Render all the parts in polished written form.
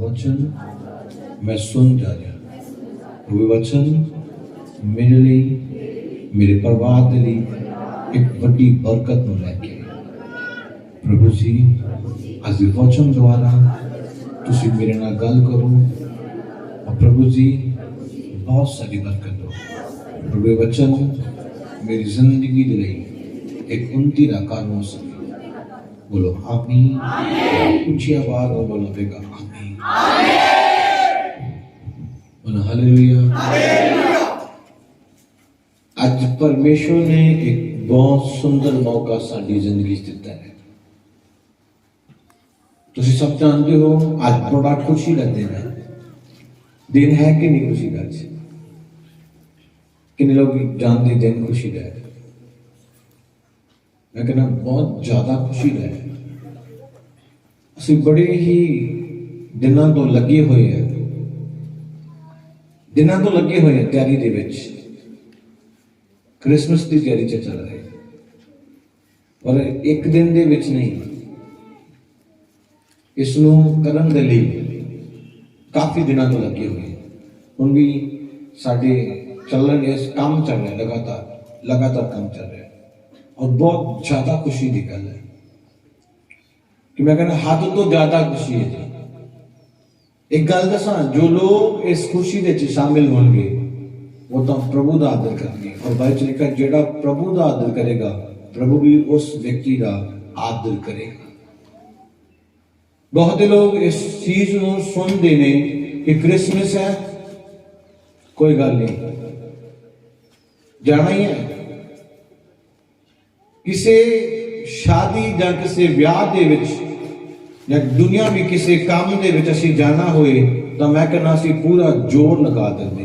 वचन मैं सुन जा रहा, वो वचन मेरे लिए, मेरे परिवार के लिए एक बड़ी बरकत में लैके प्रभु जी अज वचन द्वारा तुसी मेरे नाल गल करो और प्रभु जी बहुत सारी बरकत दो। प्रभु वचन मेरी जिंदगी के लिए एक उन्नति का कारण हो सके। बोलो आमीन। ऊंची आवाज और बोलो बेगा आमीन। बोलो हालेलुया। आज परमेश्वर ने एक बहुत सुंदर मौका साड़ी जिंदगी दिता है। तुसी सब जानते हो आज बड़ा खुशी का दिन है। दिन है कि नहीं खुशी का? कितने लोग जानते दिन खुशी का है? मैं कहना बहुत ज्यादा खुशी है। ਅਸੀਂ बड़े ही दिनों तो लगे हुए हैं, तैयारी दे विच, क्रिसमस की तैयारी च चल रहे और एक दिन दे विच नहीं, इसनू करन दे लई काफी दिनों तो लगे हुए हैं। हुण भी साडे चलन इस काम चल रहा है, लगातार काम चल रहा है और बहुत ज्यादा खुशी की गल है कि मैं कहना हद तो ज्यादा खुशी है जी। एक गल दसा, जो लोग इस खुशी के शामिल होंगे वो तो प्रभु का आदर करेंगे और बाइबल लिखा जेड़ा प्रभु का आदर करेगा प्रभु भी उस व्यक्ति का आदर करेगा। बहुत लोग इस चीज को सुनते ने कि क्रिसमस है, कोई गल नहीं, जाना ही है। किसी शादी या किसी ब्याह दे विच या दुनिया भी किसी काम दे विच असीं जाना होए तो मैं कहना असीं पूरा जोर लगा देंगे,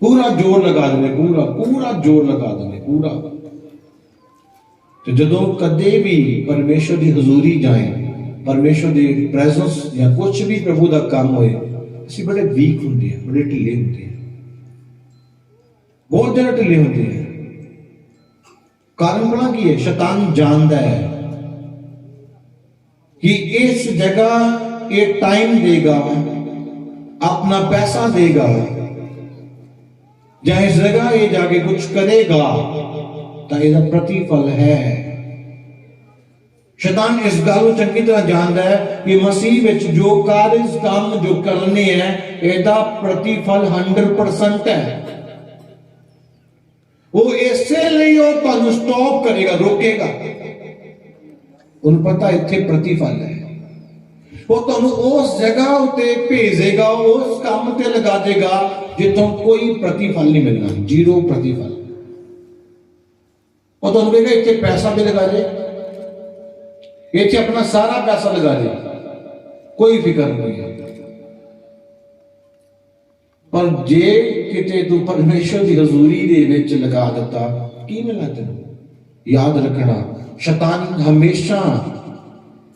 पूरा जोर लगा देंगे। तो जदों कदे भी परमेश्वर की हजूरी जाए, परमेश्वर की प्रेजेंस या कुछ भी प्रभु का काम होए, असीं बड़े वीक होंदे हैं, बड़े ढिले होंदे हैं, बहुत ज्यादा ढिले होंदे हैं। कारण बड़ा की है, शैतान जानता है कि इस जगह ये टाइम देगा, अपना पैसा देगा या इस जगह ये जाके कुछ करेगा तो इसका प्रतिफल है। शैतान इस गल को चंगी तरह जानता है कि मसीह विच जो कार्य काम जो करने हैं इसका प्रतिफल 100% है। वो इसलिए वो तुहानू स्टॉप करेगा, रोकेगा। उन्हें पता इत्थे प्रतिफल है, वो तुहानू उस जगह उत्ते भेजेगा, उस काम ते लगा देगा जिथों कोई प्रतिफल नहीं मिलना, जीरो प्रतिफल। वो तुहानू कहेगा इत्थे पैसा भी लगा दे, इत्थे अपना सारा पैसा लगा दे, कोई फिक्र नहीं है। पर जे किते तू परमेश्वर की हजूरी दे विच लगा दिता, की मिलना तेनू? याद रखना, शैतान हमेशा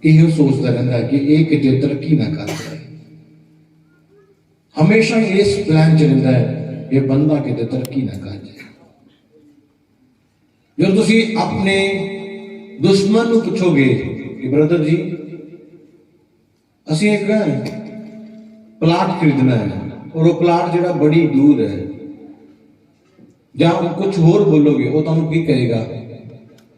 यही सोचता रहता है कि ये किते तरक्की ना कर जाए, हमेशा इस प्लान च रहता है ये बंदा किते तरक्की ना कर जाए। जो तुसी अपने दुश्मन को पूछोगे कि ब्रदर जी असी एक प्लाट खरीदना है और वो प्लाट जो बड़ी दूर है, जहां कुछ होर बोलोगे वो तुहानू की कहेगा?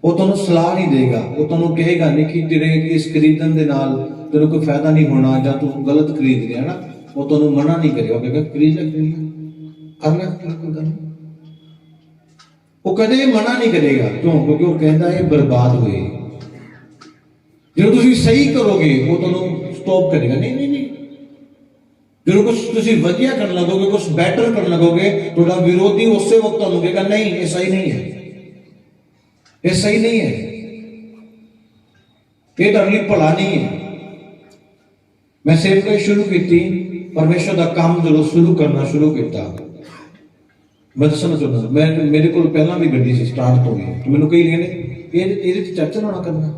वो तुहानू सलाह नहीं देगा, वो तुहानू कहेगा नहीं कि तेरे इस खरीदन दे नाल तेरे कोई फायदा नहीं होना या तू गलत खरीद रहा है ना, वो तुहानू मना नहीं करेगा, कहेगा खरीद ले, वो कदे मना नहीं करेगा। क्यों? क्योंकि वो कहता है बर्बाद हुए। जो तुम सही करोगे वो तुहानू स्टॉप करेगा, नहीं नहीं नहीं। जो कुछ तुम वधिया कर लगोगे, कुछ बेटर कर लगोगे, थोड़ा विरोधी उस वक्त तुहानू कहेगा नहीं ये सही नहीं है, ये सही नहीं है, ये तुहाडे लिए भला नहीं है। मैं सेवकाई शुरू की, परमेश्वर का काम जो शुरू करना शुरू किया, मैं दसना चाहता मैं मेरे को पहला भी गड्डी से स्टार्ट तो गई तो मैंने कई कहने ये चर्च लाना करना,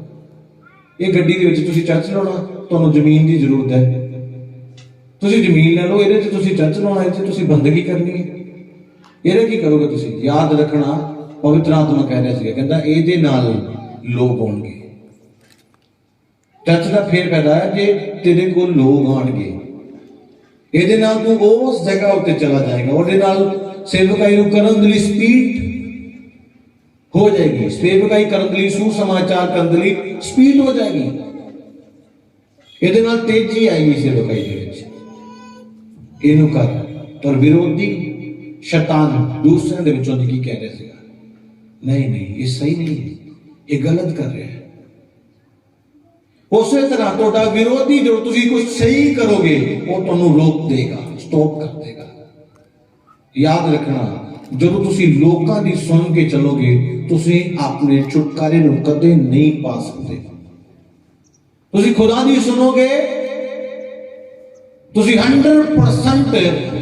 ये गड्डी के विच चर्च लाना, तुहानू जमीन की जरूरत है, तुसी जमीन ले लो, ये चर्च लाना, ये बंदगी करनी है, ये की करोगे तुसी? याद रखना पवित्र आत्मा कह रहा है, कहता ये नाल लोग होंगे, टच का फिर पैदा है कि तेरे को लोग आएंगे, ਇਹਦੇ ਨਾਲ ਤੂੰ ਉਸ ਜਗ੍ਹਾ ਉੱਤੇ ਚਲਾ ਜਾਏਗਾ, ਉਹਦੇ ਨਾਲ ਸੇਵਕਾਈ ਨੂੰ ਕਰਨ ਦੀ ਸਪੀਡ ਹੋ ਜਾਏਗੀ, ਸੇਵਕਾਈ ਕਰਨ ਦੀ ਸੁਸਮਾਚਾਰ ਕਰਨ ਦੀ ਸਪੀਡ ਹੋ ਜਾਏਗੀ, ਇਹਦੇ ਨਾਲ ਤੇਜ਼ੀ ਆਏਗੀ ਸੇਵਕਾਈ ਦੇ ਵਿੱਚ। ਇਹਨੂੰ ਕਰ। ਪਰ ਵਿਰੋਧੀ ਸ਼ੈਤਾਨ ਦੂਸਰਿਆਂ ਦੇ ਵਿੱਚੋਂ ਕੀ ਕਹਿ ਰਿਹਾ ਸੀਗਾ, ਨਹੀਂ ਨਹੀਂ ਇਹ ਸਹੀ ਨਹੀਂ ਹੈ, ਇਹ ਗਲਤ ਕਰ ਰਿਹਾ ਹੈ। ਉਸੇ ਤਰ੍ਹਾਂ ਤੁਹਾਡਾ ਵਿਰੋਧੀ ਜਦੋਂ ਤੁਸੀਂ ਕੁਝ ਸਹੀ ਕਰੋਗੇ ਉਹ ਤੁਹਾਨੂੰ ਰੋਕ ਦੇਗਾ, ਸਟਾਪ ਕਰ ਦੇਗਾ। ਯਾਦ ਰੱਖਣਾ, ਜਦੋਂ ਤੁਸੀਂ ਲੋਕਾਂ ਦੀ ਸੁਣ ਕੇ ਚੱਲੋਗੇ ਤੁਸੀਂ ਆਪਣੇ ਛੁਟਕਾਰੇ ਨੂੰ ਕਦੇ ਨਹੀਂ ਪਾ ਸਕਦੇ। ਤੁਸੀਂ ਖੁਦਾ ਦੀ ਸੁਣੋਗੇ, ਤੁਸੀਂ 100%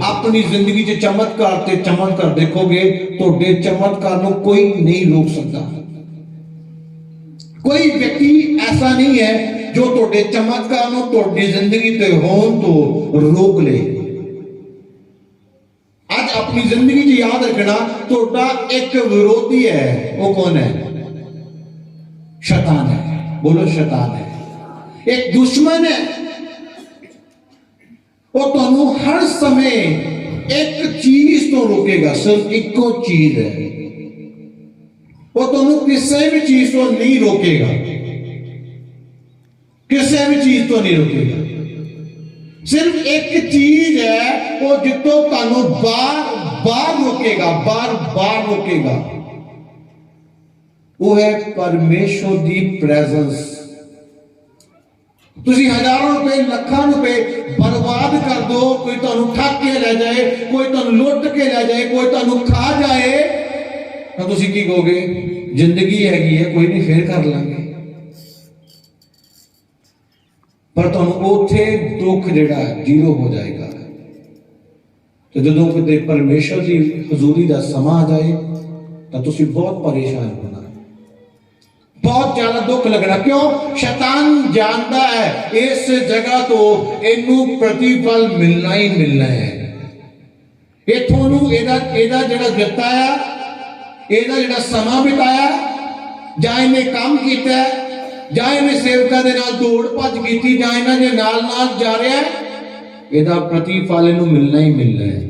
ਆਪਣੀ ਜ਼ਿੰਦਗੀ 'ਚ ਚਮਤਕਾਰ ਤੇ ਚਮਤਕਾਰ ਦੇਖੋਗੇ। ਤੁਹਾਡੇ ਚਮਤਕਾਰ ਨੂੰ ਕੋਈ ਨਹੀਂ ਰੋਕ ਸਕਦਾ। ਕੋਈ ਵਿਅਕਤੀ ਐਸਾ ਨਹੀਂ ਹੈ ਜੋ ਤੁਹਾਡੇ ਚਮਤਕਾਰ ਨੂੰ ਤੁਹਾਡੀ ਜ਼ਿੰਦਗੀ ਤੇ ਹੋਣ ਤੋਂ ਰੋਕ ਲੇ। ਅੱਜ ਆਪਣੀ ਜ਼ਿੰਦਗੀ 'ਚ ਯਾਦ ਰੱਖਣਾ, ਤੁਹਾਡਾ ਇੱਕ ਵਿਰੋਧੀ ਹੈ। ਉਹ ਕੌਣ ਹੈ? शैतान है। बोलो शैतान है। एक दुश्मन है, वो तुहानू हर समय एक चीज तो रोकेगा, सिर्फ इको चीज है। वो तुहानू किसी भी चीज तो नहीं रोकेगा, किसी भी चीज तो नहीं रोकेगा। सिर्फ एक चीज है वो जितो तुहानू बार बार रोकेगा, बार बार रोकेगा, वो है परमेश्वर दी प्रेजेंस। तुसी हजारों रुपए लाखों रुपए बर्बाद कर दो, कोई तुहानू ठग के ले जाए, कोई तुहानू लुट के ले जाए, कोई तुहानू खा जाए, तो तुसी की कहोगे जिंदगी हैगी है, कोई नहीं फिर कर लांगे। पर तुहानू उत्थे दुख जिहड़ा जीरो हो जाएगा। तो जदों किते परमेश्वर की हजूरी का समा आ जाए तो तुसी बहुत परेशान होना, बहुत ज्यादा दुख लगना। क्यों? शैतान जानता है इस जगह तो इनू प्रतिफल मिलना ही मिलना है। इथों नू एदा जिहड़ा बिताया, एदा जिहड़ा समा बिताया, जां इहने काम कीता, जां इहने सेवकां दे नाल दौड़ भज कीती, जां इहनां दे नाल नाल जा रहा है, एदा प्रतिफल इनू मिलना ही मिलना है।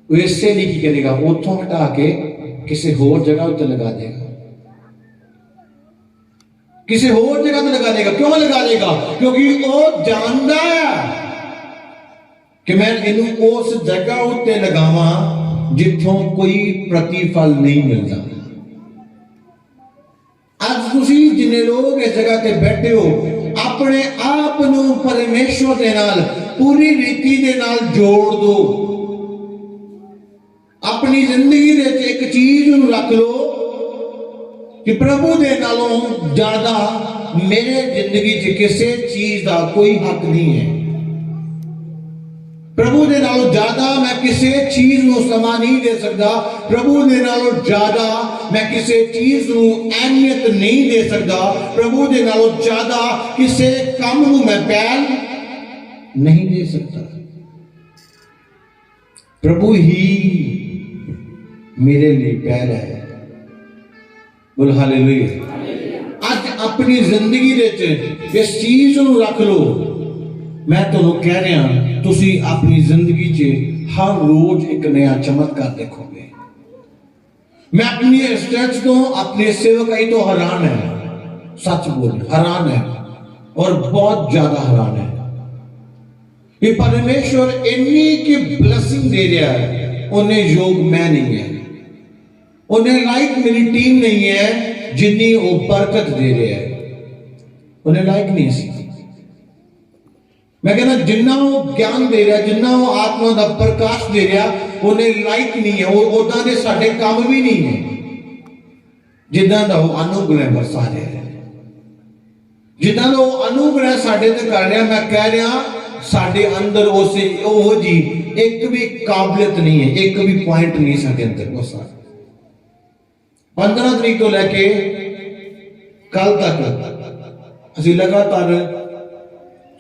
वो इससे नहीं की करेगा, उथों हटा के किसी होर जगह उत्ते लगा देगा, किसी होर जगह लगा देगा। क्यों लगा देगा? क्योंकि वो जानता है कि मैं इनू उस जगह उत्ते लगावा जिथों कोई प्रतिफल नहीं मिलता। आज तुसी जिन्ने लोग इस जगह ते बैठे हो, अपने आप नू परमेश्वर दे नाल पूरी रीति दे नाल जोड़ दो। अपनी जिंदगी दे एक चीज नू रख लो कि प्रभु दे नालों ज्यादा मेरे जिंदगी च किसी चीज का कोई हक नहीं है। प्रभु दे नालों ज्यादा मैं किसी चीज को समा नहीं दे सकता। प्रभु दे नालों ज्यादा मैं किसी चीज को अहमियत नहीं दे सकता। प्रभु दे नालों ज्यादा किसी काम को मैं पहल नहीं दे सकता। प्रभु ही मेरे लिए पहल है। बोल हालेलुया। आज अपनी जिंदगी दे इस चीज को रख लो। मैं तुहानू कह रहा, तुसी अपनी जिंदगी च हर रोज एक नया चमत्कार देखोगे। मैं अपनी स्टेज तो अपनी सेवकाई तो हैरान है, सच बोल हैरान है, और बहुत ज्यादा हैरान है। ये परमेश्वर इन्नी की ब्लेसिंग दे रहा है, उन्हें योग मैं नहीं है, उन्हें लाइक मेरी टीम नहीं है जिन्नी वो बरकत दे रहा है, उन्हें लाइक नहीं सी। मैं कहना जिन्ना वो ज्ञान दे रहा, जिन्ना वो आत्मा का प्रकाश दे रहा, उन्हें लाइक नहीं है। वो उदा दे साडे काम भी नहीं है जिन्ना दा वो अनुग्रह बरसा रहा है, जिन्ना दा वो अनुग्रह साडे ते कर रहा। मैं कह रहा साडे अंदर उसे वो जी एक भी काबिलियत नहीं है, एक भी पॉइंट नहीं साडे अंदर। वो सारा 15 तरीक तो लैके कल तक असीं लगातार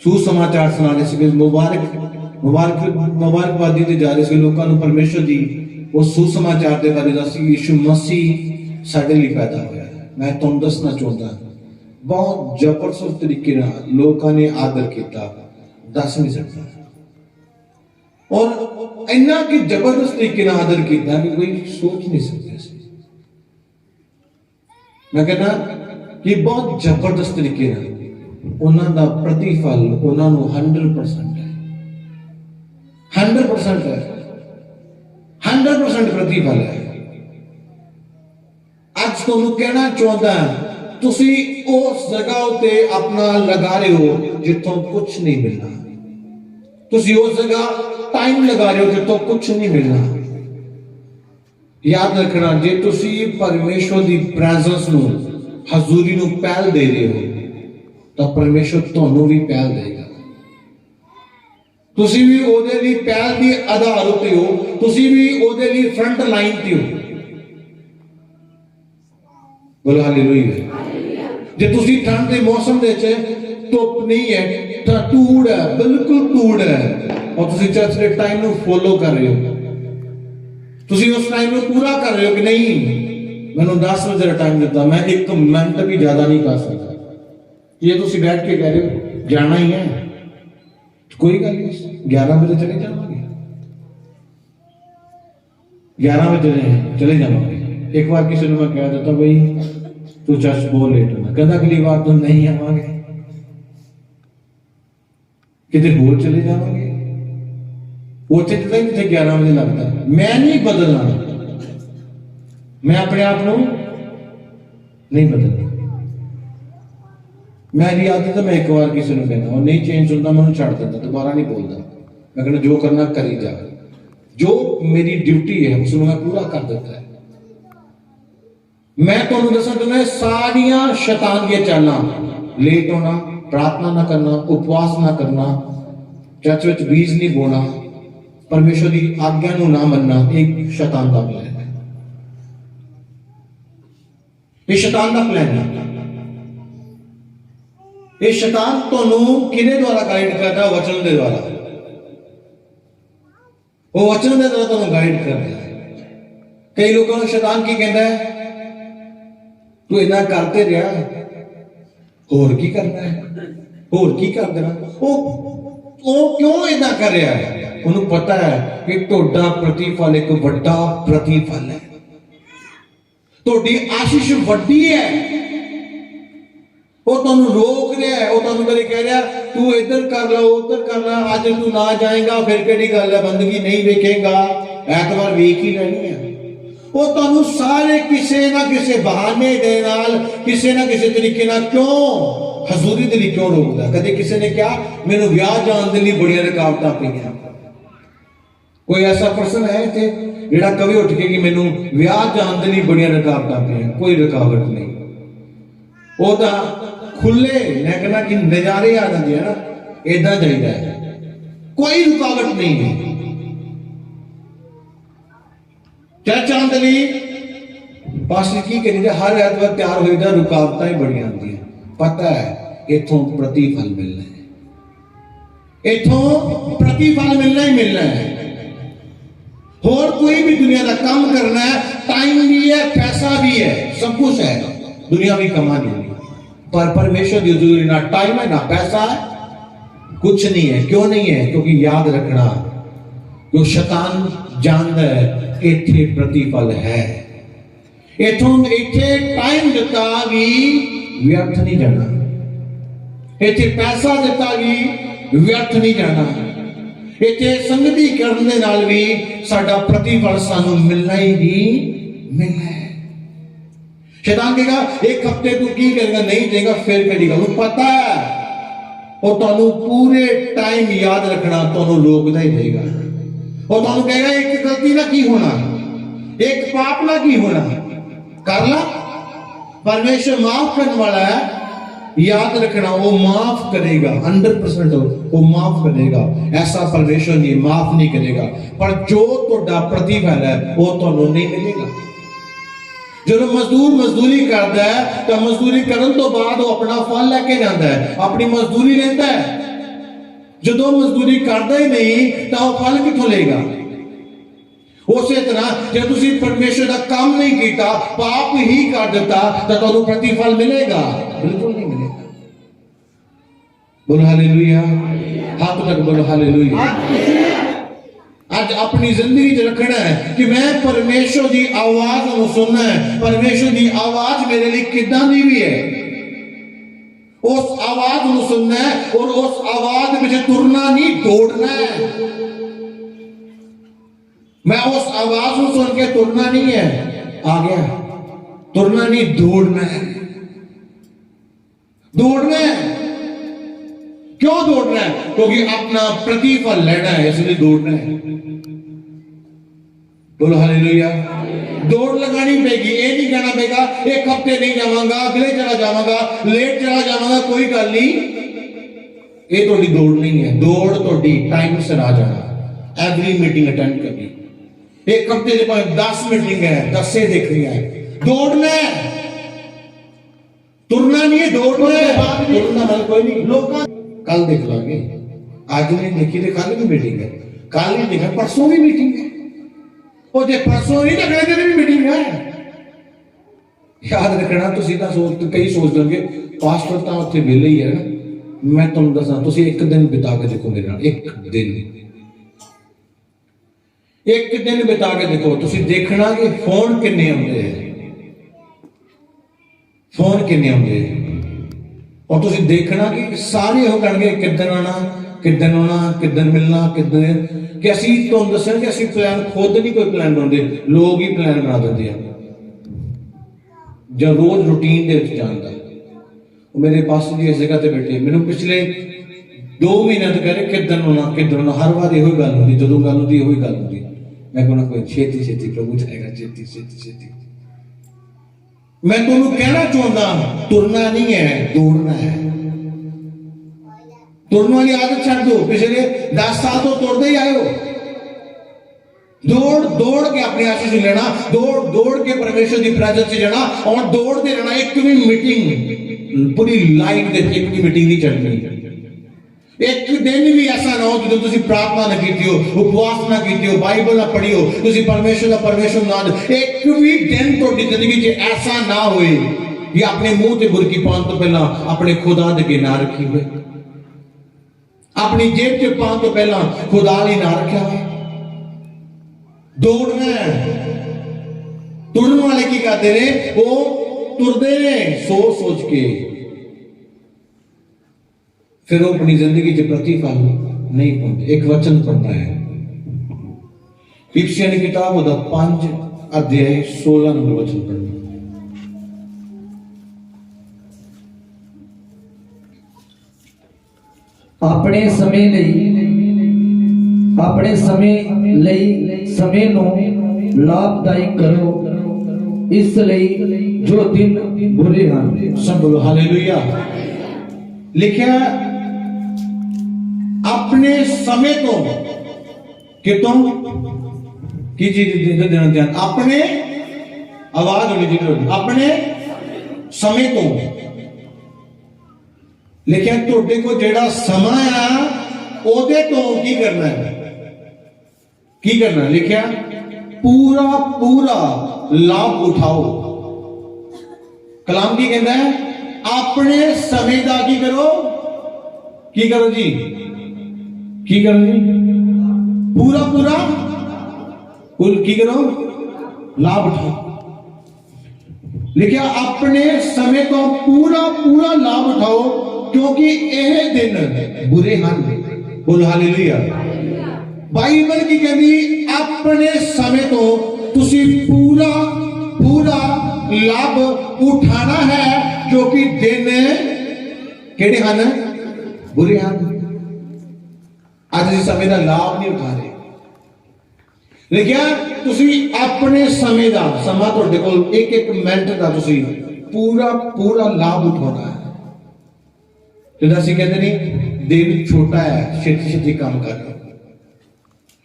सुसमाचार सुनाने से मुबारकबादी ते जा रहे थे लोगों को परमेश्वर जी उस सुसमाचार के बारे दस। यीशु मसीह साडे लिए पैदा होया है। मैं तुहानू दसना चाहता बहुत जबरदस्त तरीके लोगों ने आदर किया, दस नहीं सकता। और इन्ना कि जबरदस्त तरीके आदर किया कि कोई सोच नहीं सकते। मैं कहना कि बहुत जबरदस्त तरीके उन्होंने प्रतिफल उन्होंने 100% है, 100% है, 100% प्रतिफल है। आज तुहानू कहना चाहता तुसी उस जगह उत्ते अपना लगा रहे हो जितों कुछ नहीं मिलना, तुसी उस जगह टाइम लगा रहे हो जितों कुछ नहीं मिलना। याद रखना, जे तुसी परमेश्वर की प्रेजेंस नू हजूरी नू पहल दे रहे हो तो परमेश्वर तुहानू भी पहल देगा। तुसी भी ओदे लई पहल दी आधार उत्ते हो, तुसी भी ओदे लई फ्रंट लाइन ते हो। बोलो हालेलुया। जे तुसी ठंड के मौसम दे धुप नहीं है तो धूड़ है, बिल्कुल धूड़ है, और तुसी चर्च के टाइम नू फॉलो कर रहे हो, तुसी उस टाइम में पूरा कर रहे हो कि नहीं मैंने 10 बजे का टाइम दिता, मैं 1 मिनट भी ज्यादा नहीं कर सकता। ये तुसी बैठ के कह रहे हो जाना ही है, कोई गल नहीं, 11 बजे चले जाओगे, 11 बजे चले जाओगे। एक बार किसी ने मैं कह देता भाई तू चर्च बहुत लेट होना, कहता अगली बार तो नहीं आवांगे, कितने होर चले जाओगे, उसे जितना ही जिथे 11 बजे लगता। मैं नहीं बदलना, मैं अपने आप को नहीं बदलना। मेरी आदत है मैं एक बार किसी ने कहना और नहीं चेंज होता मैं छड़ देता, दोबारा नहीं बोलता। मैं कहना जो करना करी जा, जो मेरी ड्यूटी है उसमें मैं पूरा कर देता है। मैं तुहानू दसा चाहना सारिया शैतान दी चालां, लेट होना, प्रार्थना ना करना, उपवास ना करना, चर्च विच बीज नहीं बोना, परमेश्वर की आज्ञा नू ना मनना, एक शैतान का प्लान है। ये शैतान का प्लान है। ये शैतान तुहानू किहदे द्वारा गाइड करता है? वचन के द्वारा। वो वचन के द्वारा तुहानू गाइड कर रहा है। कई लोगों को शैतान की कहता है तू इना करते रहा, होर की करना है, होर की कर देना। वो क्यों इना कर रहा है? उन्हें पता है कि तोड़ा प्रतिफल एक बड़ा प्रतिफल है, तोड़ी आशीष वड्डी है। वो तुहानू रोक रहा है, वो तुहानू कभी कह रहा तू इधर कर ला, उधर कर ला, आज तू ना जाएगा फिर केड़ी गल है, बंदगी नहीं वेखेगा, ऐतवार वेख ही लेनी है। वो तुहानू सारे किसी ना किसी बहाने दे नाल, किसी ना किसी तरीके नाल क्यों हजूरी दे लई क्यों रोकदा? कदे किसी ने कहा मैनू विआह जाण दे लई बड़ियां रुकावटां पईयां। कोई ऐसा पर्सन है इत्थे जिहड़ा कभी उठ के कि मैनू विआह जाण दे लई बड़ियां रुकावटां पईयां? कोई रुकावट नहीं। वो तो खुले मैं कहना कि नजारे आ जाते हैं ना, इदा चाहिए है, कोई रुकावट नहीं है। चर्च आने लई पास्टर की करी हर ऐतवार तैयार हो जाता, रुकावटां ही बड़ियां आती हैं। पता है इथों प्रतिफल मिलना है, इथों प्रतिफल मिलना ही मिलना है। और कोई भी दुनिया का काम करना है, टाइम भी है, पैसा भी है, सब कुछ है, दुनिया भी कमानी है, पर परमेश्वर की हजूरी ना टाइम है ना पैसा है, कुछ नहीं है। क्यों नहीं है? क्योंकि याद रखना जो शैतान जानता है इथे प्रतिफल है, इथों इथे टाइम दिता भी व्यर्थ नहीं जाना, इथे पैसा दिता भी व्यर्थ नहीं जाना, इथे संगति करने नाल भी साडा प्रतिफल सानू मिलना ही मिलना है। शैतान कहेगा एक हफ्ते तू की करेगा, नहीं देगा, फिर करेगा। वो पता है वो तुहानू पूरे टाइम याद रखना, तुहानू रोकदा ही देगा। वो तुहानू कहेगा एक गलती ना की होना, एक पाप ना की होना, कर ला, परमेश्वर माफ करने वाला है। याद रखना वो माफ करेगा, 100% वो माफ करेगा। ऐसा परमेश्वर नहीं माफ नहीं करेगा, पर जो तुहाडा प्रतिफल है वो तुहानू नहीं मिलेगा। जो मजदूर मजदूरी करता है तो मजदूरी करने तो बाद वो अपना फल लेके जाता है, अपनी मजदूरी लेता है। जो मजदूरी करता ही नहीं तो वो फल किथों लेगा? उसी तरह जो तुम परमेश्वर का काम नहीं किया, पाप ही कर दिता तो तुहानू प्रतिफल मिलेगा। बिल्कुल नहीं मिलेगा। बोलो हालेलुया, हाथ तक बोलो हालेलुया। आज अपनी जिंदगी च रखना है कि मैं परमेश्वर की आवाज को सुनना है। परमेश्वर की आवाज मेरे लिए कितना दी भी है, उस आवाज को सुनना है और उस आवाज में तुरना नहीं, दौड़ना है। मैं उस आवाज को सुन के तुरना नहीं है, आ गया, तुरना नहीं, दौड़ना है। दौड़ना है। क्यों दौड़ना है? क्योंकि अपना प्रतिफल लेना है, इसलिए दौड़ना है। बोलो हालेलुया। दौड़ लगानी पड़ेगी। ये नहीं कहना पड़ेगा एक हफ्ते नहीं जावांगा, अगले चला जावांगा, लेट चला जावांगा, कोई गल नहीं। ये थोड़ी दौड़ नहीं है। दौड़ थोड़ी टाइम से आ जाना, एवरी मीटिंग अटेंड करनी। एक हफ्ते के बाद 10 मीटिंग है, 10 से देखनी है। दौड़ना है, तुरना नहीं है, दौड़ना है। तुरना मतलब कोई नहीं, लोग कल देख लांगे, आज नहीं देखी तो कल भी मीटिंग है, कल नहीं देखा परसों भी मीटिंग है, और जो परसों नहीं अगले दिन भी मीटिंग है। याद रखना, कई सोच लोगे पास्टर तो उत्थे वेले ही है ना। मैं तुम दसा, एक दिन बिता के देखो मेरे नाल, एक दिन बिता के देखो, देखना कि फोन किन्ने आउंदे हैं, फोन किन्ने आउंदे हैं। और तुम देखना कि सारे हो करनगे किदन आना, किदन आना, किदन मिलना, किदन, कि असी तुम दसें कि असी प्लान खुद नहीं कोई प्लान बनाते, लोग ही प्लान बना देते हैं। जब रोज रूटीन के जानता मेरे पास जी इस जगह से बैठे, मैंने पिछले 2 महीने तो कह रहे किदन आना, हर बार यो गल होती, जो गल होती यो गल होती। मैं कहना कोई छेती छेती प्रभु जाएगा, छेती छेती छेती। मैं तुम कहना चाहता, तुरना नहीं है, दौड़ना है। तुरने वाली आदत छड़ दो। पिछले 10 साल तो तोड़ते ही आए हो। दौड़ दौड़ के अपने आशीष लेना, दौड़ दौड़ के परमेश्वर की प्रेजेंस से जाना, और दौड़ते रहना। एक भी मीटिंग पूरी लाइफ दे एक भी मीटिंग नहीं चढ़नी। एक दिन भी ऐसा ना हो जो तुम प्रार्थना ना की हो, उपवास ना की हो, बाइबल ना पढ़ी हो, तुम परमेश्वर ना, एक भी दिन थोड़ी जिंदगी च ऐसा ना होए कि अपने मुंह ते बुरकी पाने तो पहला अपने खुदा दे अगे ना रखी हुए, अपनी जेब च पाने तो पहला खुदा लिए ना रखा हुआ। दौड़ना है। तुरने वाले की कहते हैं, वो तुरते ने सोच सोच के, फिर वो अपनी जिंदगी के प्रतिफल नहीं पाते। एक वचन पढ़ना है, इफिसियों की किताब होता 5 अध्याय 16 नंबर वचन पढ़ना। अपने समय ਨੂੰ ਲਾਭਦਾਇਕ ਕਰੋ, ਇਸ ਲਈ ਜੋ ਦਿਨ बुरे हैं। सब बोलो हालेलुया। लिखा अपने समय को कि तुम की चीज देना ध्यान, अपने आवाज होनी चाहिए, अपने समय को। लिखा तुहाडे को जेड़ा समा आ ओदे तो की करना है, की करना। लिखा पूरा पूरा लाभ उठाओ। कलाम की कहता है अपने समय का की करो जी, की करो जी, पूरा पूरा कुल की करो, लाभ उठाओ। लिखा अपने समय को पूरा पूरा लाभ उठाओ, क्योंकि यह दिन बुरे हैं। बोलो हालेलुया। बाइबल की कहती अपने समय तो तुसी पूरा पूरा लाभ उठाना है, क्योंकि दिन केड़े हैं, बुरे हैं। आज इस समय का लाभ नहीं उठा रहे। लिखा तुसी अपने समय का समा तुहाडे कोल एक एक मिनट का तुसी पूरा पूरा लाभ उठाना है। जिदा असीं कहते नहीं दिन छोटा है, छेती छेती काम कर लो,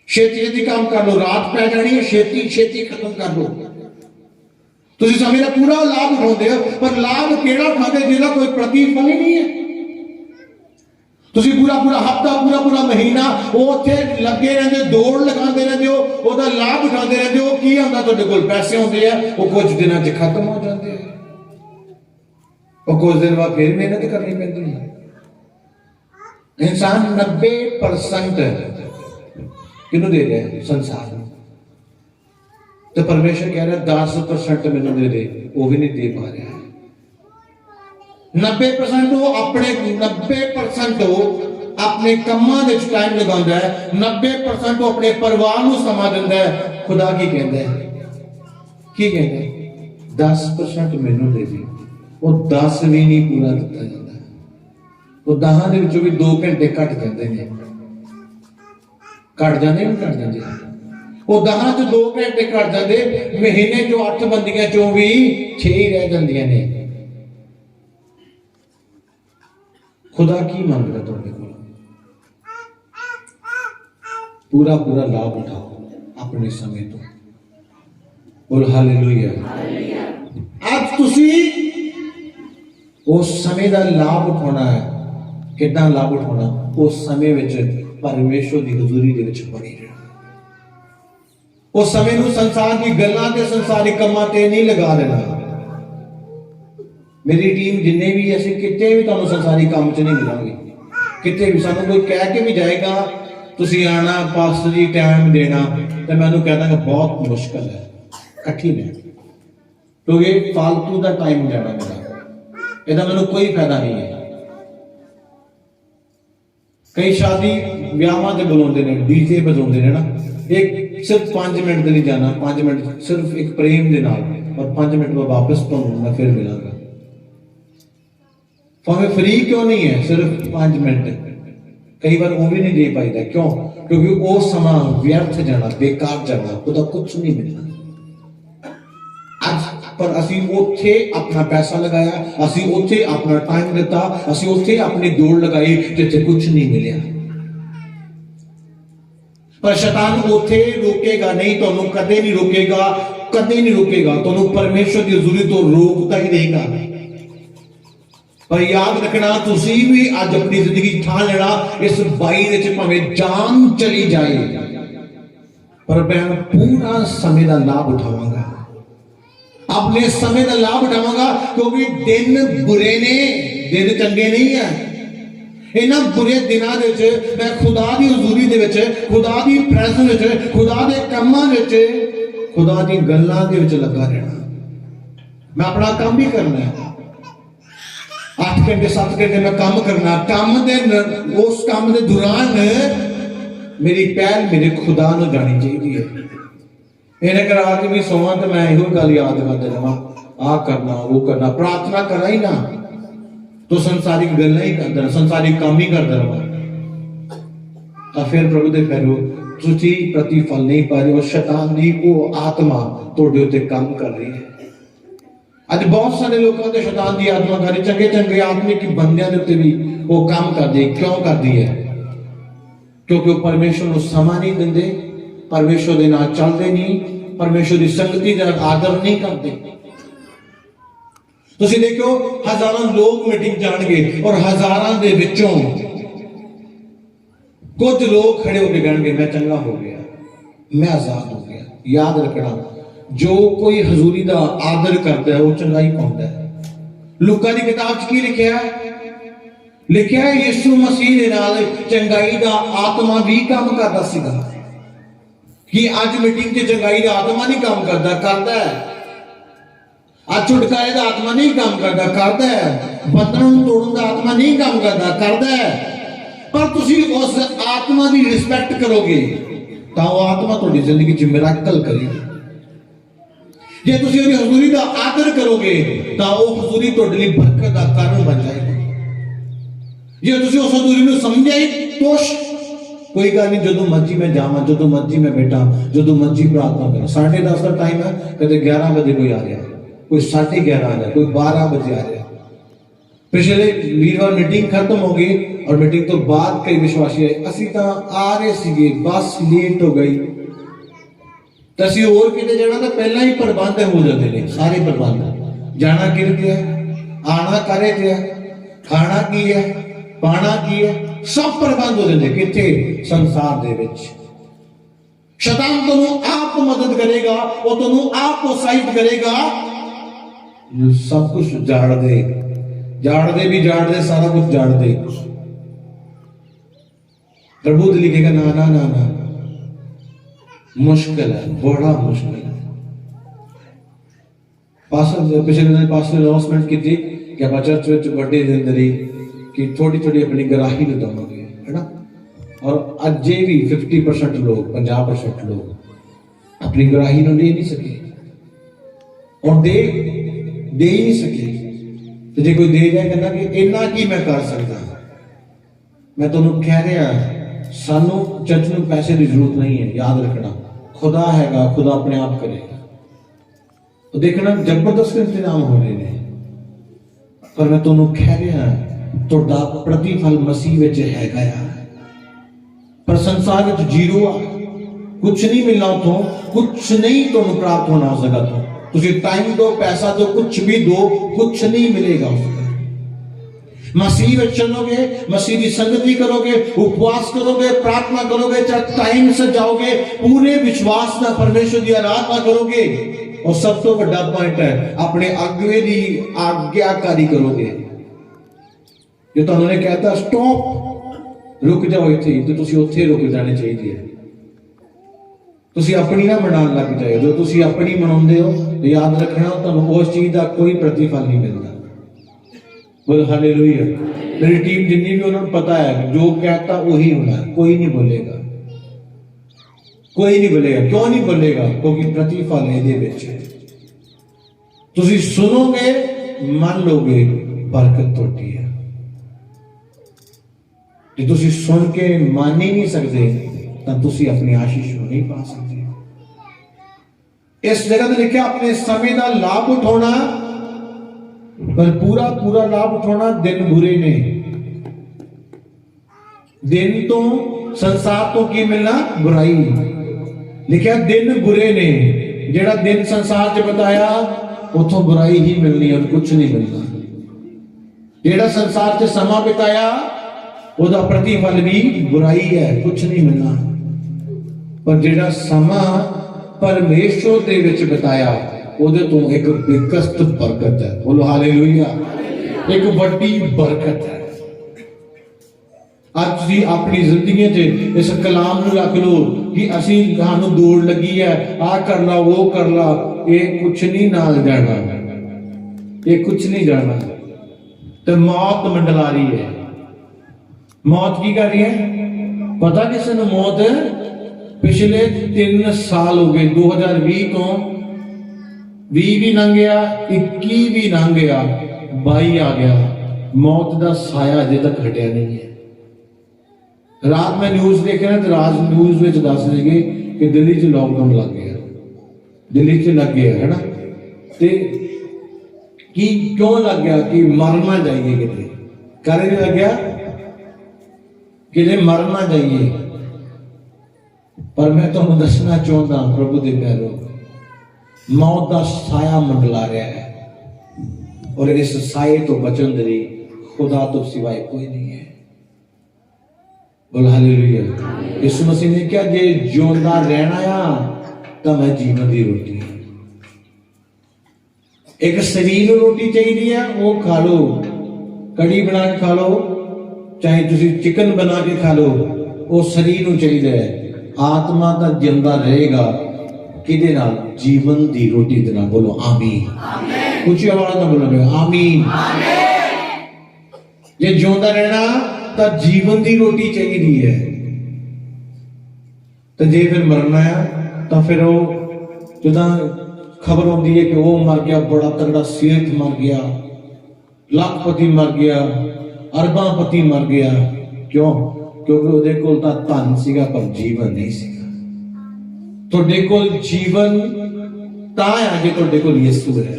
छेती छेती काम कर लो, रात पै जानी है, छेती छेती खत्म कर लो। तुम समय का पूरा लाभ उठाते हो, पर लाभ केड़ा उठाते जिसका कोई प्रतिफल ही नहीं है। तुम पूरा पूरा हफ्ता पूरा पूरा महीना वो उत्थे लगे रहते, दौड़ लगाते रहते हो, उसका लाभ उठाते रहते हो। की आता तुहाडे कोल पैसे होंगे हैं, वो कुछ दिनों च खत्म हो जाते हैं। और कुछ दिन बाद फिर मेहनत करनी पैंदी है। इंसान 90% किनू दे रहा है? संसार में। तो परमेश्वर कह रहा है 10% मैनू दे दे, वो भी नहीं दे पा रहा है। 90% वो अपने 90% वो अपने कमां दे टाइम लगांदा है, 90% वो अपने परिवार नू समा दिंदा है। खुदा की कहंदा है, की कहंदा है? 10% मैनू दे दे। वो 10 भी नहीं पूरा दिता जाता, वो 10 दे विचों भी 2 घंटे घट जाते हैं, घट जाते घट जाते वो 10 चो 2 घंटे घट जाते, महीने चो 8 बंदियां चो भी 6 ही रह जांदियां ने। खुदा की मंगदा तुहाडे कोल? पूरा पूरा लाभ उठाओ अपने समय तो। बोल हालेलुया। आज तुसी उस समय का लाभ उठाना है। कितना लाभ उठाना? उस समय विच परमेश्वर की हजूरी दे विच बनी रहना। उस समय नूं संसार की गल्लां ते संसारी कम्मां ते नहीं लगा देना। मेरी टीम जिन्ने भी ऐसे कितने भी तुहानूं संसारी काम च नहीं मिलांगे, कितने भी सानूं कोई कह के भी जाएगा तुसी आना पास्टर जी टाइम देना, तो मैं उन्होंने कह दांगा बहुत मुश्किल है, कठिन है, क्योंकि फालतू का टाइम जाना मेरा, ਇਹਦਾ ਮੈਨੂੰ कोई फायदा नहीं है। कई शादी ਵਿਆਹਾਂ ਤੇ ਬੁਲਾਉਂਦੇ ਨੇ, ਡੀਜੇ ਵਜਾਉਂਦੇ ਨੇ ना, एक सिर्फ 5 मिनट के लिए जाना, 5 मिनट सिर्फ एक प्रेम के नाल, और 5 मिनट बाद वापस तो मैं फिर मिलांगा। भावें फ्री क्यों नहीं है, सिर्फ 5 मिनट कई बार वो भी नहीं दे पाईदा। क्यों? क्योंकि वो समा व्यर्थ जाना, बेकार जाना, ਉਹਦਾ कुछ नहीं मिलना। आज पर असी उत्थे अपना पैसा लगाया, असी उत्थे अपना टाइम दिता, असी उत्थे अपनी दौड़ लगाई, जिथे कुछ नहीं मिलिया। पर शैतान उत्थे रोकेगा नहीं, तुहानू कदे नहीं रोकेगा, कदे नहीं रोकेगा, तुहानू परमेश्वर की हजूरी तो रोकता ही रहेगा। पर याद रखना, तुसी भी आज अपनी जिंदगी ठान लेना, इस बाई विच भावें जान चली जाए, पर मैं पूरा समय का लाभ उठावांगा, अपने समय का लाभ उठावांगा, क्योंकि दिन बुरे ने, दिन चंगे नहीं है। इन्हां बुरे दिनां दे विच मैं खुदा दी हजूरी दे विच, खुदा दी प्रेजेंस विच, खुदा दे कामां विच, खुदा दी गल्लां दे विच लगा रहना। मैं अपना काम भी करना है, 8 घंटे 7 घंटे मैं काम करना, काम दे उस काम दे दौरान मेरी पहल मेरे खुदा नूं जानी चाहिए है। इन्हें करा के भी सोवा तो मैं यो गल याद करते रहा, आ करना वो करना, प्रार्थना करा ही ना तो संसारिक गल्लां ही करदा रहा, संसारिक काम ही करदा रहा, तो फिर प्रभु दे पैरो तुसी प्रतिफल नहीं पा रहे हो। शैतान दी वो आत्मा तुहाडे उत्ते काम कर रही है। आज बहुत सारे लोगों के शैतान की आत्मा कर रही, चंगे चंगे आत्मिक बंदियां दे उत्ते भी वो काम करदी। क्यों करदी है? क्योंकि वो परमेश्वर को समा नहीं देंदे, परमेश्वर के नाल चलते नहीं, परमेश्वर की संगति का आदर नहीं करते। तुसी देखो हजारों लोग मीटिंग जाणगे और हजारों दे विचों कुछ लोग खड़े होकर कहणगे मैं चंगा हो गया, मैं आजाद हो गया। याद रखना, जो कोई हजूरी का आदर करता है वो चंगाई पाता है। लूका की किताब च की लिखा है? लिखा है यीशु मसीह दे नाल चंगाई का आत्मा भी काम करता सीगा। कि आज मीटिंग से चंगाई का आत्मा नहीं काम करता, करता है। आज छुटकारे का आत्मा नहीं काम करता, करता है। बंधनों तोड़न का आत्मा नहीं काम करता, करता है। पर तुसी उस आत्मा की रिस्पेक्ट करोगे तो वो आत्मा तुम्हारी जिंदगी च मिराकल करेगी। जे तुसी उसकी हजूरी का आदर करोगे तो वो हजूरी तुहाडे लई बरकत का कारण बन जाएगी। जे तुसी उस हजूरी नूं समझिया ही तो कोई गल नहीं, जो मर्जी मैं जावा, जो मर्जी मैं बैठा, जो मर्जी प्रार्थना करा। 10:30 का टाइम है, कदे 11 बजे कोई आ रहा, कोई 11:30 आ रहा, कोई 12 बजे आ रहा। पिछले वीरवार मीटिंग खत्म हो गई और मीटिंग तो बाद कई विश्वासी आए, असी तो आ रहे सीगे, बस लेट हो गई, तो असी और किते जाना तो पहला ही प्रबंध हो जाते हैं, सारे प्रबंध। जाना किर गया, आना करे गया, खाना की है, पाना की है, सब प्रबंध हो जाते किथे? संसार दे विच। शैतान तुहानू आप मदद करेगा, वो तुहानू आप प्रोत्साहित करेगा, सब कुछ जाड़ दे, जाड़दे भी जाड़दे सारा कुछ जाड़दे प्रभु तो लिखेगा ना ना ना ना, मुश्किल है, बड़ा मुश्किल है। पास्टर पिछले दिन पास्टर अनाउंसमेंट की थी कि आप चर्च विच बड़े दिन दरी कि थोड़ी थोड़ी अपनी गराही ਨੂੰ ਦਵਾਂਗੇ है ना। और अजे भी 50% लोग 50% लोग अपनी गराही ਨੂੰ दे नहीं सके और दे ही नहीं सके। तो जे कोई दे जाए कहना कि इन्ना की मैं कर सकता, मैं तुहानू कह रहा सानू चर्च ਨੂੰ पैसे की जरूरत नहीं है। याद रखना खुदा हैगा, खुदा अपने आप करेगा। तो देखना जबरदस्त इंतजाम हो रहे हैं, पर मैं तुहानू कह रहा तुहाडा प्रतिफल मसीह विच हैगा आ। पर संसार विच जीरो आ, कुछ नहीं मिलना उतों, कुछ नहीं तुहानू प्राप्त होना उस जगह तो। तुसीं टाइम दो, पैसा दो, कुछ भी दो, कुछ नहीं मिलेगा उस जगह। मसीह में चलोगे, मसीह की संगति करोगे, उपवास करोगे, प्रार्थना करोगे, टाइम से जाओगे, पूरे विश्वास ना परमेश्वर की आराधना करोगे, और सब तो बड़ा पॉइंट है अपने अगुए की आज्ञाकारी करोगे। जो तो उन्होंने कहता स्टॉप, रुक जाओ इत्थे, तो तुसी उत्थे रुक जाने चाहिए। तुसी अपनी ना मनान लग जाए, जो तुसी अपनी मनाउंदे हो याद रखना तुहानू उस चीज का कोई प्रतिफल नहीं मिलता। बोल हालेलुया। मेरी टीम जिन्नी भी उन्होंने पता है जो कहता वही होना, कोई नहीं बोलेगा, कोई नहीं बोलेगा। क्यों नहीं बोलेगा? क्योंकि प्रतिफल ਇਹਦੇ ਵਿੱਚ है। तुसी सुनोगे, मान लोगे, बरकत ਤੁਹਾਡੀ है। ਜੇ ਤੁਸੀਂ सुन के मान ही नहीं सकते तो तुसी अपनी आशीष को नहीं पा सकते। इस जगह पे लिखा अपने समय का लाभ उठाना, पर पूरा पूरा लाभ उठाना। दिन बुरे ने, दिन तो संसार तो की मिलना बुराई। लिखा दिन बुरे ने, जेड़ा दिन संसार च बताया उथों बुराई ही मिलनी और कुछ नहीं मिलना। जेड़ा संसार च समा बिताया उदा प्रतिफल भी बुराई है, कुछ नहीं मिलना। पर जेड़ा समा परमेश्वर दे विच बिताया ਉਹਦੇ ਤੋਂ ਇੱਕ ਬਿਗਸਟ ਬਰਕਤ ਹੈ। ਬੋਲੋ ਹਾਲੇਲੂਇਆ। ਇੱਕ ਵੱਡੀ ਬਰਕਤ ਹੈ। ਅੱਜ ਤੁਸੀਂ ਆਪਣੀ ਜ਼ਿੰਦਗੀ 'ਚ ਇਸ ਕਲਾਮ ਨੂੰ ਰੱਖ ਲਓ ਕਿ ਅਸੀਂ ਸਾਨੂੰ ਦੌੜ ਲੱਗੀ ਹੈ, ਆਹ ਕਰ ਲਾ ਉਹ ਕਰ ਲਾ, ਇਹ ਕੁਛ ਨਹੀਂ ਨਾਲ ਜਾਣਾ, ਇਹ ਕੁਛ ਨਹੀਂ ਜਾਣਾ। ਤੇ ਮੌਤ ਮੰਡਲਾ ਰਹੀ ਹੈ। ਮੌਤ ਕੀ ਕਰ ਰਹੀ ਹੈ? ਪਤਾ ਕਿਸੇ ਨੂੰ ਮੌਤ ਪਿਛਲੇ 3 ਸਾਲ ਹੋ ਗਏ, 2020 ਤੋਂ 20 भी लंघ गया, 21 भी लंघ गया, 22 आ गया, मौत का साया अजे तक हटिया नहीं है। रात में न्यूज़ देख रहे तो रात न्यूज़ में दस रहे कि दिल्ली च लॉकडाउन लग गया, दिल्ली च लग गया है ना। ते की क्यों लग गया? कि मरना चाहिए किते, करे लग गया कि मरना चाहिए। पर मैं तुहानू दसना चाहता प्रभु दे प्यारो, मौत का साया मंडला रहा है, और इस साए तो बचन दे खुदा तो सिवाय कोई नहीं है। बोल हालेलुया। यीशु मसीह ने क्या जे जिंदा रहना आ तो मैं जीवन की रोटी। एक शरीर रोटी चाहिए है, वो खा लो, कड़ी बना के खा लो, चाहे तुसी चिकन बना के खा लो, वो शरीर चाहिए है। आत्मा का जिंदा रहेगा किदे नाल? जीवन दी रोटी दे नाल। बोलो आमीन। ऊंची आवाज नाल बोलोगे आमीन। जे जिंदा रहना तो जीवन दी रोटी चाहिए है। तो जे फिर मरना है तो फिर वो जदा खबर आती है कि वो मर गया, बड़ा तगड़ा सेठ मर गया, लाखपति मर गया, अरबापति मर गया। क्यों? क्योंकि ਉਹਦੇ ਕੋਲ ਤਾਂ ਧਨ ਸੀਗਾ ਪਰ ਜੀਵਨ ਨਹੀਂ ਸੀਗਾ। ਤੁਹਾਡੇ ਕੋਲ ਜੀਵਨ ਤਾਂ ਆ ਜੇ ਤੁਹਾਡੇ ਕੋਲ ਯਿਸੂ ਹੈ।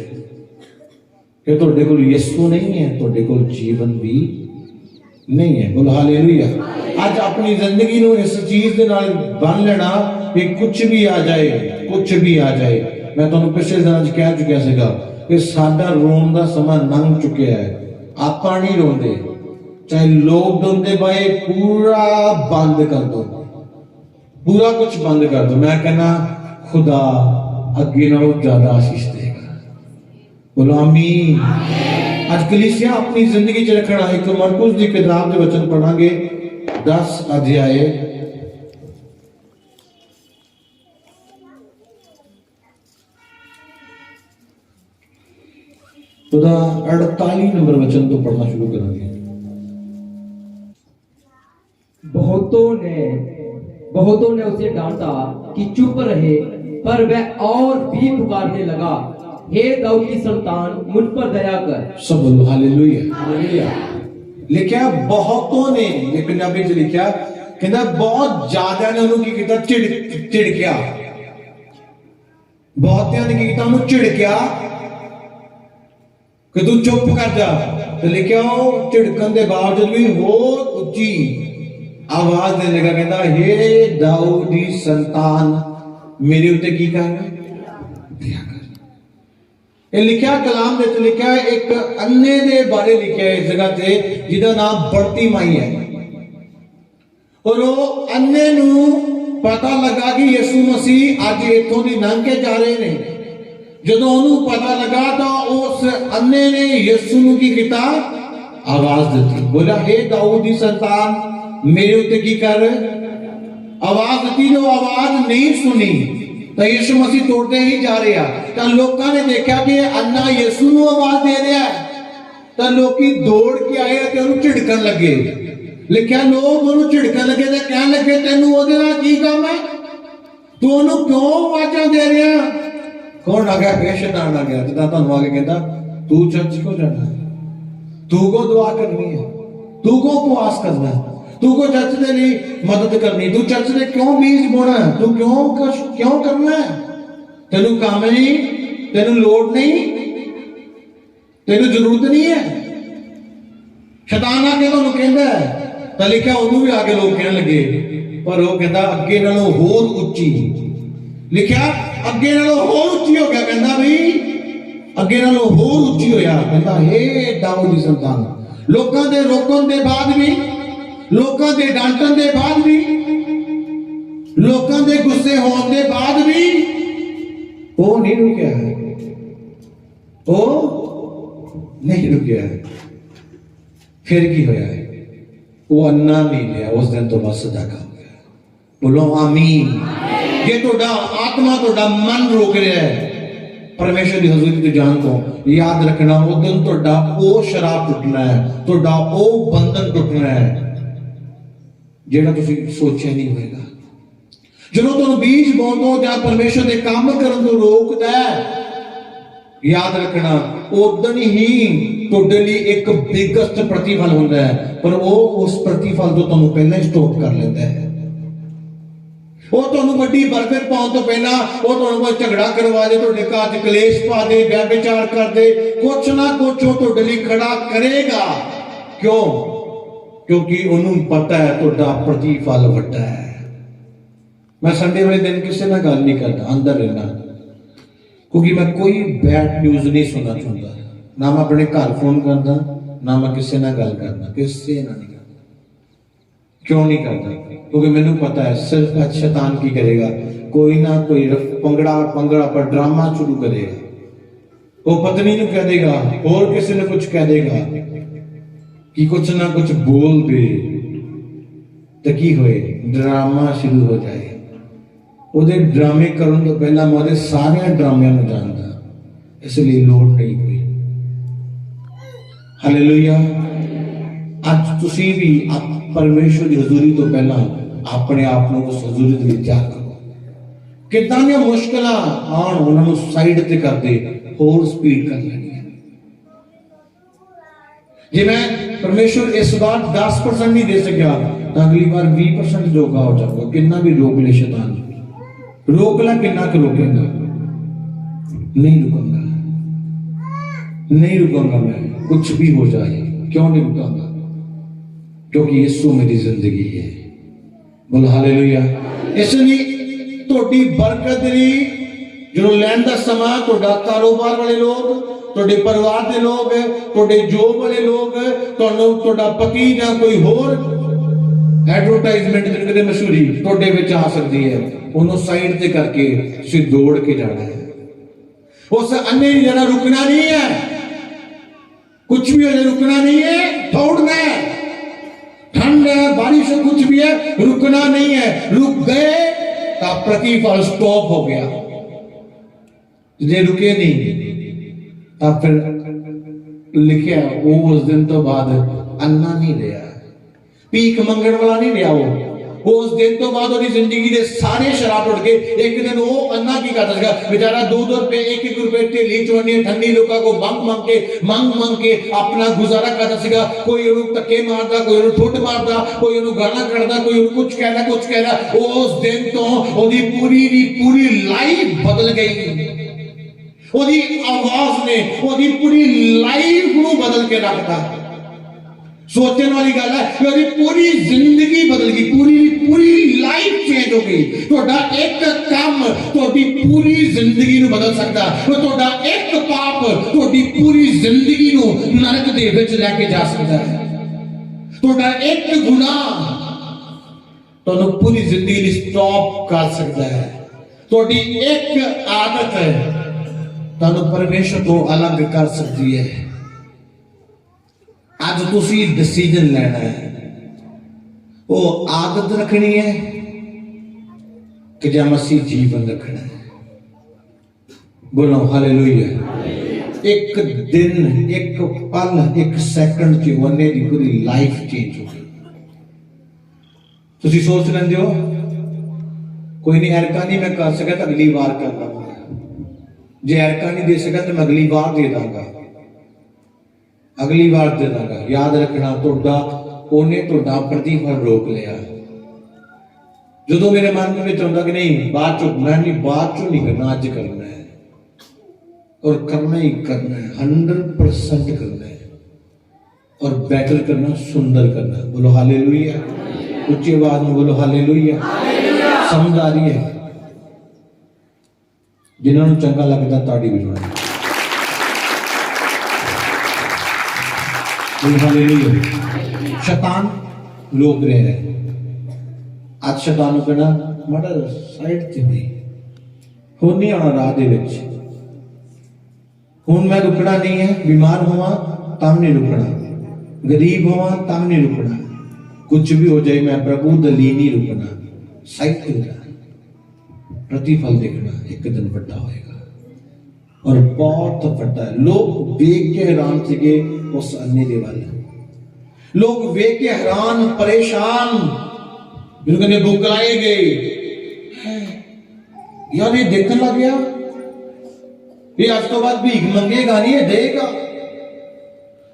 ਕਿ ਤੁਹਾਡੇ ਕੋਲ ਯਿਸੂ ਨਹੀਂ ਹੈ, ਤੁਹਾਡੇ ਕੋਲ ਜੀਵਨ ਵੀ ਨਹੀਂ ਹੈ। ਬੋਲੋ ਹਾਲੇਲੂਇਆ। ਅੱਜ ਆਪਣੀ ਜ਼ਿੰਦਗੀ ਨੂੰ ਇਸ ਚੀਜ਼ ਦੇ ਨਾਲ ਬੰਨ ਲੈਣਾ ਕਿ ਕੁਝ ਵੀ ਆ ਜਾਏ, ਕੁਝ ਵੀ ਆ ਜਾਏ। ਮੈਂ ਤੁਹਾਨੂੰ ਪਿਛਲੇ ਦਿਨਾਂ 'ਚ ਕਹਿ ਚੁੱਕਿਆ ਸੀਗਾ ਕਿ ਸਾਡਾ ਰੋਣ ਦਾ ਸਮਾਂ ਲੰਘ ਚੁੱਕਿਆ ਹੈ। ਆਪਾਂ ਨਹੀਂ ਰੋਂਦੇ, चाहे लोग रोंदे पाए, पूरा बंद कर दो, पूरा कुछ बंद कर दो। मैं कहना खुदा अगे नालों ज्यादा आशीष देगा। बोलो आमीन। आज कलीसिया अपनी जिंदगी च रखना एक मरकुस की किताब के वचन पढ़ांगे 10 अध्याय खुदा 48 नंबर वचन तो पढ़ना शुरू करेंगे। बहुतों ने उसे डांटा कि चुप रहे, पर वह और भी पुकारने लगा, हे दाऊद की संतान, मुझ पर दया कर। सब बोलो हालेलुया। हालेलुया। लिखा बहुतों ने, ये पंजाबी च लिखा कहता बहुत ज्यादा ने उन्होंने की किया, झिड़किया। बहुतिया ने की किया, उन्होंने झिड़किया कि तू चुप कर जा। तो लिखा झिड़कन के बावजूद भी होर उच्ची आवाज देने लगा, कहता हे दाऊद दी संतान, मेरे उत्ते की करना, दया कर। ये लिखा कलाम में लिखा है, एक अन्ने दे बारे लिखा है इस जगह से जिसका नाम बढ़ती माई है, और वो अन्ने नू पता लगा कि यीशु मसीह आज इथों दी लंघ के जा रहे ने। जदों उन्होंने पता लगा तो उस अन्ने ने यीशु नू की किया, आवाज दी, बोला हे दाऊद दी संतान, मेरे उत्ते की कर। आवाज दी, जो आवाज नहीं सुनी तो यीशु मसीह तोड़ते ही जा रहा। तो लोगों ने देखा कि अन्ना यीशु नू आवाज दे रहा है, तो लोग दौड़ के आए ते उन्हें झिड़कन लगे। लिखा लोग उन्हें झिड़कन लगे तो कह लगे तेनू ओदे नाल की काम है, तू उन्हें क्यों आवाजा दे रहा। कौन आ गया? फिर शैतान आ गया, जिदा तुहानू आके कहता तू चर्च को जाना है, तू को दुआ करनी है, तू को उपवास करना है, तू को चर्च के लिए मदद करनी, तू चर्च ने क्यों बीज बोना है, तू क्यों करना है, तेनू काम नहीं, तेनू लोड़ नहीं, तेनू जरूरत नहीं है। शैतान आके तुहानू कहता है। तो लिखा उन्होंने भी आगे लोग कहने लगे, पर वो कहता अगे नालों होर उच्ची। लिखा अगे नालों होर उच्ची हो गया, कहता भाई अगे नालों होर उच्ची होया, कहता हे दाऊद दी संतान। लोकां दे रोकण दे बाद भी, लोकां दे डांटण दे बाद भी, लोकां दे गुस्से होण दे बाद भी वो नहीं रुकिया है, वो नहीं रुकिया है। फिर की होया है, वो अन्ना नहीं लिया, उस दिन तो बस सदाका हो गया। बोलो आमीन। ये तोड़ा आत्मा तोड़ा मन रोक रहा है परमेश्वर की हजूरी ते जान को, याद रखना उस दिन तोड़ा वो शराब टुटना है, तोड़ा वो बंधन टुटना है जेड़ा तुसी सोचा नहीं होएगा। ਜਦੋਂ ਤੁਹਾਨੂੰ बीज बोन तो ਜਾਂ परमेश्वर ਦੇ ਕੰਮ ਕਰਨ ਤੋਂ ਰੋਕਦਾ ਹੈ, याद रखना उदन ही ਤੁਹਾਡੇ ਲਈ ਇੱਕ ਬਿਗੇਸਟ प्रतिफल ਹੁੰਦਾ है, पर वो उस प्रतिफल ਤੋਂ ਤੁਹਾਨੂੰ ਪਹਿਲਾਂ ਹੀ ਸਟਾਪ ਕਰ ਲੈਂਦਾ है। ਉਹ ਤੁਹਾਨੂੰ ਵੱਡੀ ਬਰਕਤ ਪਾਉਣ ਤੋਂ ਪਹਿਲਾਂ ਉਹ ਤੁਹਾਨੂੰ ਕੋਈ ਝਗੜਾ ਕਰਵਾ ਦੇ, ਤੁਹਾਡੇ ਘਰ 'ਚ ਕਲੇਸ਼ ਪਾ ਦੇ, ਵਿਚਾਰ ਕਰ ਦੇ, ਕੁਛ ਨਾ ਕੁਛ ਉਹ ਤੁਹਾਡੇ ਲਈ ਖੜਾ ਕਰੇਗਾ। क्यों? क्योंकि उन्होंने पता है ਤੁਹਾਡਾ प्रतिफल ਵੱਡਾ है। मैं संडे वाले दिन किसी ना गल नहीं करता, अंदर रहना, क्योंकि मैं कोई बैड न्यूज नहीं सुनना चाहता। ना मैं अपने घर फोन करता, ना मैं किसी ना गल करना, किसी ना नहीं करता। क्यों नहीं करता? क्योंकि मैंने पता है सिर्फ शैतान की करेगा, कोई ना कोई पंगड़ा पर ड्रामा शुरू करेगा। वो पत्नी ने कह देगा और किसी ने कुछ कह देगा कि कुछ ना कुछ बोल दे, तो की होए ड्रामा शुरू हो जाए। ਉਹਦੇ ਡਰਾਮੇ ਕਰਨ ਤੋਂ ਪਹਿਲਾਂ ਮੈਂ ਉਹਦੇ ਸਾਰੇ ਡਰਾਮਿਆਂ ਨੂੰ ਜਾਣਦਾ, ਇਸ ਲਈ ਲੋੜ ਨਹੀਂ ਕੋਈ। ਹਾਲੇਲੂਇਆ। ਅੱਜ ਤੁਸੀਂ ਵੀ ਪਰਮੇਸ਼ਵਰ ਦੀ ਹਜ਼ੂਰੀ ਤੋਂ ਪਹਿਲਾਂ ਆਪਣੇ ਆਪ ਨੂੰ ਉਸ ਹਜ਼ੂਰੀ ਦੇ ਵਿੱਚ ਜਾ ਕਰੋ। ਕਿੰਨਾਂ ਦੀਆਂ ਮੁਸ਼ਕਲਾਂ ਆਉਣ ਉਹਨਾਂ ਨੂੰ ਸਾਈਡ ਤੇ ਕਰਦੇ, ਹੋਰ ਸਪੀਡ ਕਰ ਲੈਣੀ ਹੈ। ਜੇ ਮੈਂ ਪਰਮੇਸ਼ਵਰ ਇਸ ਵਾਰ 10% ਨਹੀਂ ਦੇ ਸਕਿਆ ਤਾਂ ਅਗਲੀ ਵਾਰ 20% ਜੋਗਾ ਹੋ ਜਾਊਗਾ। ਕਿੰਨਾ ਵੀ ਰੋਕ ਲੈ ਸ਼ੈਤਾਨ, रोक ला, किन्ना के रोकेगा? नहीं रुकूंगा, नहीं रुकूंगा मैं, कुछ भी हो जाए। क्यों नहीं रुकूंगा? क्योंकि यीशु मेरी जिंदगी है। बोलो हालेलुया। इसलिए थोड़ी बरकत दी जो लैन का समा, थोड़ा कारोबार वाले लोग, थोड़े परिवार के लोग, थोड़े जॉब वाले लोग, थोड़ा पति या कोई होर एडवर्टाइजमेंट जिनके मशहूरी थोड़े विच आ सकती है, उन्होंने साइड से करके तुसीं दौड़ के जाना है। उस अन्ने ने जरा रुकना नहीं है, कुछ भी हो जाए रुकना नहीं है, दौड़ना है। ठंड है, बारिश है, कुछ भी है, रुकना नहीं है। रुक गए तो प्रतिफल स्टॉप हो गया। जे रुके नहीं तब फिर लिखा वो उस दिन तो बाद अन्ना नहीं रहा, भीख मंगण वाला नहीं रहा। वो उस दिन तो बाद उसकी जिंदगी के सारे शराब उठ के एक दिन वो अन्ना की करता था बेचारा 2-2 रुपए 1-1 रुपए ढेली चवनी ठंडी लोगों को मांग के अपना गुजारा करता। कोई उन्हें धक्के मारता, कोई उन्हें ठुट मारता, कोई उन्हें गाना करता, कोई उन्हें कुछ कहता। उस दिन तो उसकी पूरी लाइफ बदल गई। उसकी आवाज ने उसकी पूरी लाइफ को बदल के रखता। सोचने वाली गल है कि उसकी पूरी जिंदगी बदल गई, पूरी लाइफ चेंज हो गई। ਤੁਹਾਡਾ ਇੱਕ ਕੰਮ ਤੁਹਾਡੀ ਪੂਰੀ ਜ਼ਿੰਦਗੀ ਨੂੰ ਬਦਲ ਸਕਦਾ ਹੈ। ਤੁਹਾਡਾ ਇੱਕ ਪਾਪ ਤੁਹਾਡੀ ਪੂਰੀ ਜ਼ਿੰਦਗੀ ਨੂੰ ਨਰਕ ਦੇ ਵਿੱਚ ਲੈ ਕੇ ਜਾ ਸਕਦਾ ਹੈ। ਤੁਹਾਡਾ ਇੱਕ ਗੁਨਾਹ ਤੁਹਾਨੂੰ ਪੂਰੀ ਜ਼ਿੰਦਗੀ ਲਈ ਸਟਾਪ ਕਰ ਸਕਦਾ ਹੈ। ਤੁਹਾਡੀ ਇੱਕ ਆਦਤ ਤੁਹਾਨੂੰ ਪਰਮੇਸ਼ਰ ਤੋਂ ਅਲੱਗ ਕਰ ਸਕਦੀ ਹੈ। ਅੱਜ ਤੁਸੀਂ डिसीजन लेना है, वो आदत रखनी है कि या मसीह जीवन रखना है। बोलो हालेलुया। एक दिन, एक पल, एक सेकंड च बंदे की पूरी लाइफ चेंज हो गई। तुसी सोच लेंदे हो कोई नहीं, एरका नहीं मैं कर सका तो अगली बार कर लूंगा, जे एरका नहीं दे सका तो मैं अगली बार दे दूंगा, अगली बार दे दूंगा। याद रखना तुहाडा उन्हें तुहाडा प्रतिफल रोक लिया। जो मेरे मन में आउंदा कि नहीं बाद चो मैं नहीं, बाद चो नहीं करना, अज करना है और करना ही करना है, 100% करना है और बेटर करना, सुंदर करना। बोलो हालेलुया। उच्ची आवाज में बोलो हालेलुया। समझ आ रही है? जिन्होंने चंगा लगता ताड़ी भी जोड़ा। शैतान लोग रहे हैं आज शैतान को कहना माड़ा साइड से नहीं हुण नहीं आना राह दे विच, हुण मैं रुकना नहीं है। बीमार होवा तब नहीं रुकना, गरीब होवा तब नहीं रुकना, कुछ भी हो जाए मैं प्रभु दली नहीं रुकना। साइड पे प्रतिफल देखना एक दिन बड़ा होएगा और बहुत बड़ा है। लोग देख के हैरान थे उस अन्य दे वाले, लोग वेख के हैरान परेशान, जिन्होंने बुकलाए गए यार ये देखने लग गया, ये आज तो बाद भीख मंगेगा नहीं, ये देगा।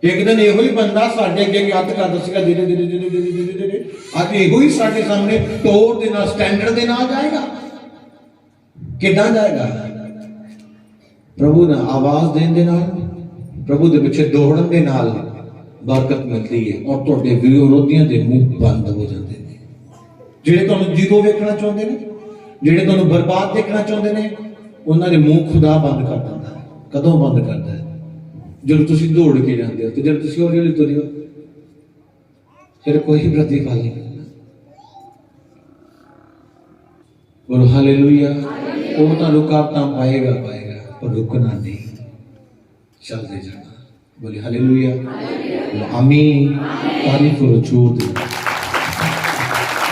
एक दिन यो ही बंदा साढ़े अगे हथ करता सीगा, धीरे धीरे आज यो ही साढ़े सामने तोड़ देना, स्टैंडर्ड दे नाल जाएगा। कितना जाएगा? प्रभु ने आवाज देने दे नाल, प्रभु दे पिछे दौड़न दे नाल बरकत मिलती है और तुहाडे विरोधियों के मुंह बंद हो जाते हैं। जिहड़े तुहानूं जीरो वेखना चाहुंदे ने, जिहड़े तुहानूं बर्बाद देखना चाहुंदे ने, उन्हां दे मुंह खुदा बंद कर दिंदा है। कदों बंद करदा है? जदों तुसीं दौड़ के जांदे हो, ते जदों तुसीं हौली हौली तुरे हो फिर कोई प्रतिफल नहीं। बोलो हालेलुया। वो तो रुकावटां पाएगा पर रुकना नहीं, चलते जाना। बोले हालेलुया। आमीन। तारीफ और छूट